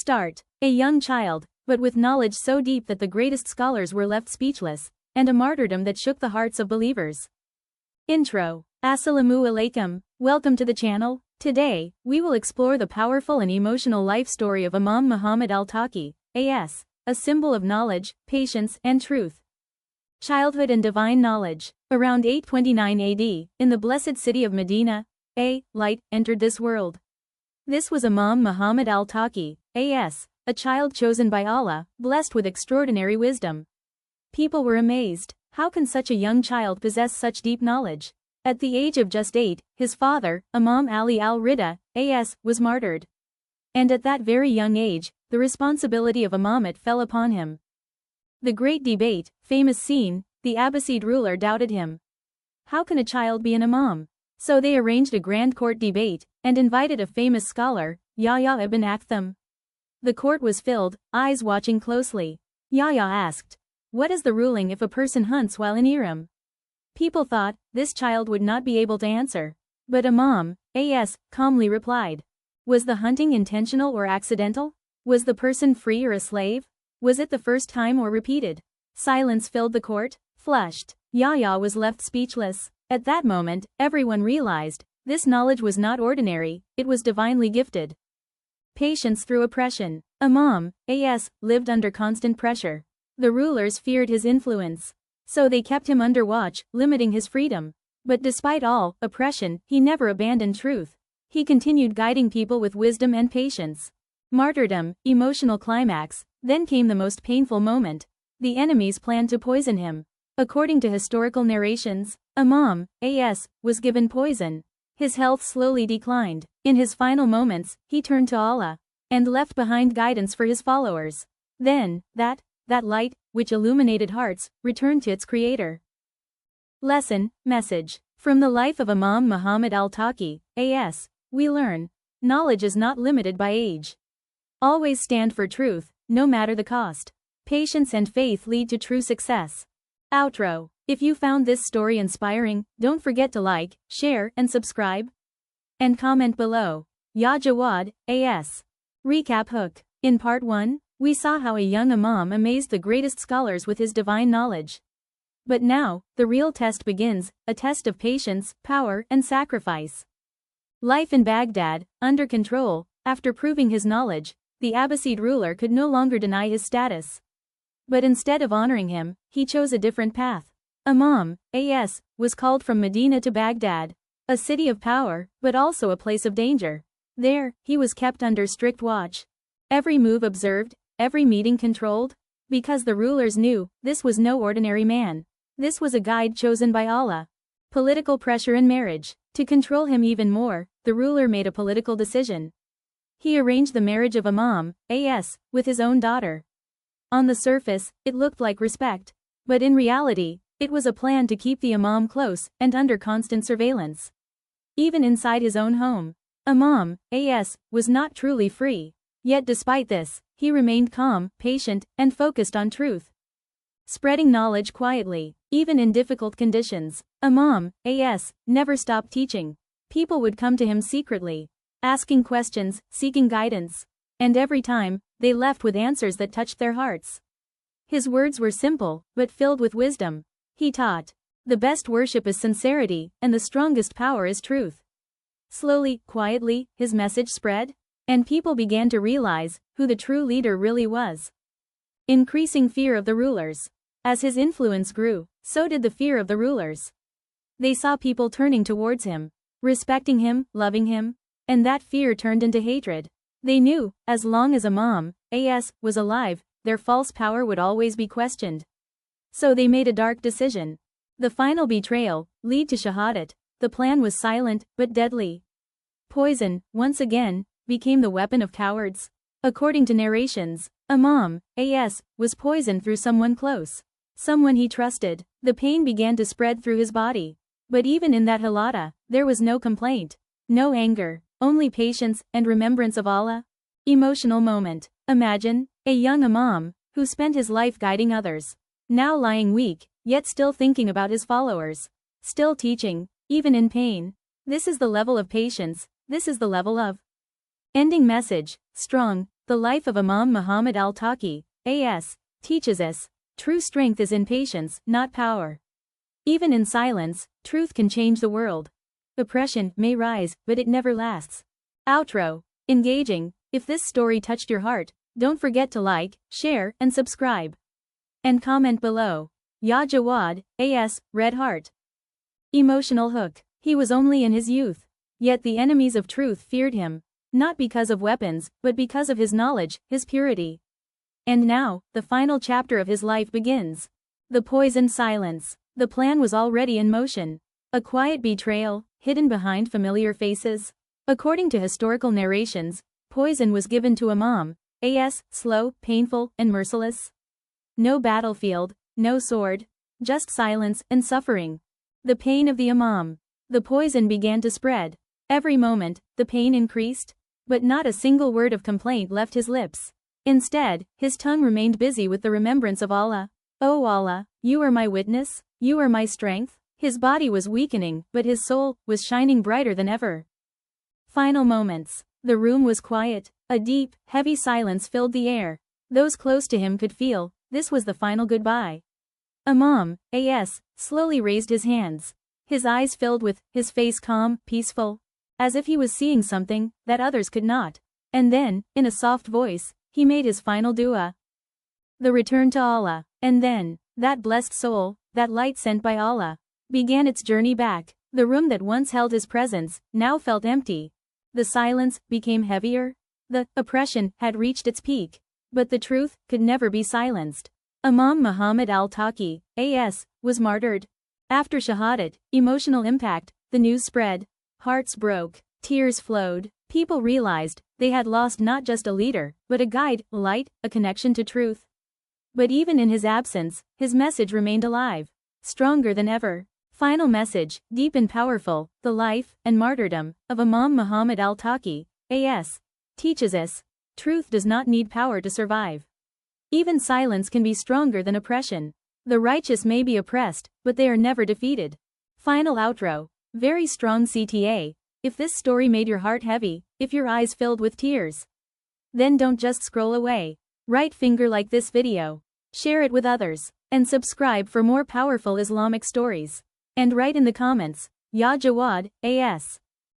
Start. A young child, but with knowledge so deep that the greatest scholars were left speechless, and a martyrdom that shook the hearts of believers. Intro. Assalamu alaikum. Welcome to the channel. Today, we will explore the powerful and emotional life story of Imam Muhammad al-Taqi, a.s., a symbol of knowledge, patience, and truth. Childhood and divine knowledge. Around 829 AD, in the blessed city of Medina, a light entered this world. This was Imam Muhammad al-Taqi, a.s., a child chosen by Allah, blessed with extraordinary wisdom. People were amazed. How can such a young child possess such deep knowledge? At the age of just 8, his father, Imam Ali al-Rida, a.s., was martyred. And at that very young age, the responsibility of Imamat fell upon him. The great debate, famous scene, the Abbasid ruler doubted him. How can a child be an imam? So they arranged a grand court debate, and invited a famous scholar, Yahya ibn Aktham. The court was filled, eyes watching closely. Yahya asked, "What is the ruling if a person hunts while in ihram?" People thought, this child would not be able to answer. But Imam, a.s., calmly replied. Was the hunting intentional or accidental? Was the person free or a slave? Was it the first time or repeated? Silence filled the court. Flushed, Yahya was left speechless. At that moment, everyone realized, this knowledge was not ordinary, it was divinely gifted. Patience through oppression. Imam, a.s., lived under constant pressure. The rulers feared his influence. So they kept him under watch, limiting his freedom. But despite all oppression, he never abandoned truth. He continued guiding people with wisdom and patience. Martyrdom, emotional climax. Then came the most painful moment. The enemies planned to poison him. According to historical narrations, Imam, a.s., was given poison. His health slowly declined. In his final moments, he turned to Allah, and left behind guidance for his followers. Then, that light, which illuminated hearts, returned to its creator. Lesson, message. From the life of Imam Muhammad al-Taqi, a.s., we learn, knowledge is not limited by age. Always stand for truth, no matter the cost. Patience and faith lead to true success. Outro. If you found this story inspiring, don't forget to like, share, and subscribe. And comment below. Ya Jawad, a.s. Recap hook. In part 1, we saw how a young Imam amazed the greatest scholars with his divine knowledge. But now, the real test begins, a test of patience, power, and sacrifice. Life in Baghdad, under control. After proving his knowledge, the Abbasid ruler could no longer deny his status. But instead of honoring him, he chose a different path. Imam, a.s., was called from Medina to Baghdad, a city of power, but also a place of danger. There, he was kept under strict watch. Every move observed, every meeting controlled, because the rulers knew, this was no ordinary man. This was a guide chosen by Allah. Political pressure in marriage. To control him even more, the ruler made a political decision. He arranged the marriage of Imam, a.s., with his own daughter. On the surface, it looked like respect. But in reality, it was a plan to keep the Imam close and under constant surveillance. Even inside his own home, Imam, a.s., was not truly free. Yet despite this, he remained calm, patient, and focused on truth. Spreading knowledge quietly, even in difficult conditions, Imam, a.s., never stopped teaching. People would come to him secretly, asking questions, seeking guidance. And every time, they left with answers that touched their hearts. His words were simple, but filled with wisdom. He taught, the best worship is sincerity, and the strongest power is truth. Slowly, quietly, his message spread, and people began to realize who the true leader really was. Increasing fear of the rulers. As his influence grew, so did the fear of the rulers. They saw people turning towards him, respecting him, loving him, and that fear turned into hatred. They knew, as long as Imam, a.s., was alive, their false power would always be questioned. So they made a dark decision. The final betrayal, lead to Shahadat. The plan was silent, but deadly. Poison, once again, became the weapon of cowards. According to narrations, Imam, a.s., was poisoned through someone close. Someone he trusted. The pain began to spread through his body. But even in that halata, there was no complaint. No anger, only patience and remembrance of Allah. Emotional moment. Imagine, a young Imam, who spent his life guiding others, now lying weak, yet still thinking about his followers. Still teaching, even in pain. This is the level of patience, this is the level of ending message, strong, The life of Imam Muhammad al-Taqi, A.S., teaches us, true strength is in patience, not power. Even in silence, truth can change the world. Oppression may rise, but it never lasts. Outro. Engaging. If this story touched your heart, don't forget to like, share, and subscribe. And comment below. Ya Jawad, A.S., Red Heart. Emotional hook. He was only in his youth. Yet the enemies of truth feared him, not because of weapons, but because of his knowledge, his purity. And now, the final chapter of his life begins. The poisoned silence. The plan was already in motion. A quiet betrayal, hidden behind familiar faces. According to historical narrations, poison was given to Imam, A.S., slow, painful, and merciless. No battlefield, no sword, just silence and suffering. The pain of the Imam. The poison began to spread. Every moment, the pain increased, but not a single word of complaint left his lips. Instead, his tongue remained busy with the remembrance of Allah. "O Allah, you are my witness, you are my strength." His body was weakening, but his soul was shining brighter than ever. Final moments. The room was quiet. A deep, heavy silence filled the air. Those close to him could feel, this was the final goodbye. Imam, A.S., slowly raised his hands. His eyes filled with, his face calm, peaceful, as if he was seeing something that others could not. And then, in a soft voice, he made his final dua. The return to Allah. And then, that blessed soul, that light sent by Allah, began its journey back. The room that once held his presence, now felt empty. The silence became heavier. The oppression had reached its peak. But the truth could never be silenced. Imam Muhammad al-Taqi, A.S., was martyred. After Shahadat, emotional impact, the news spread. Hearts broke, tears flowed. People realized they had lost not just a leader, but a guide, a light, a connection to truth. But even in his absence, his message remained alive, stronger than ever. Final message, deep and powerful, the life and martyrdom of Imam Muhammad al-Taqi, A.S., teaches us, truth does not need power to survive. Even silence can be stronger than oppression. The righteous may be oppressed, but they are never defeated. Final outro. Very strong CTA. If this story made your heart heavy, if your eyes filled with tears, then don't just scroll away. Right finger like this video. Share it with others. And subscribe for more powerful Islamic stories. And write in the comments, Ya Jawad, A.S.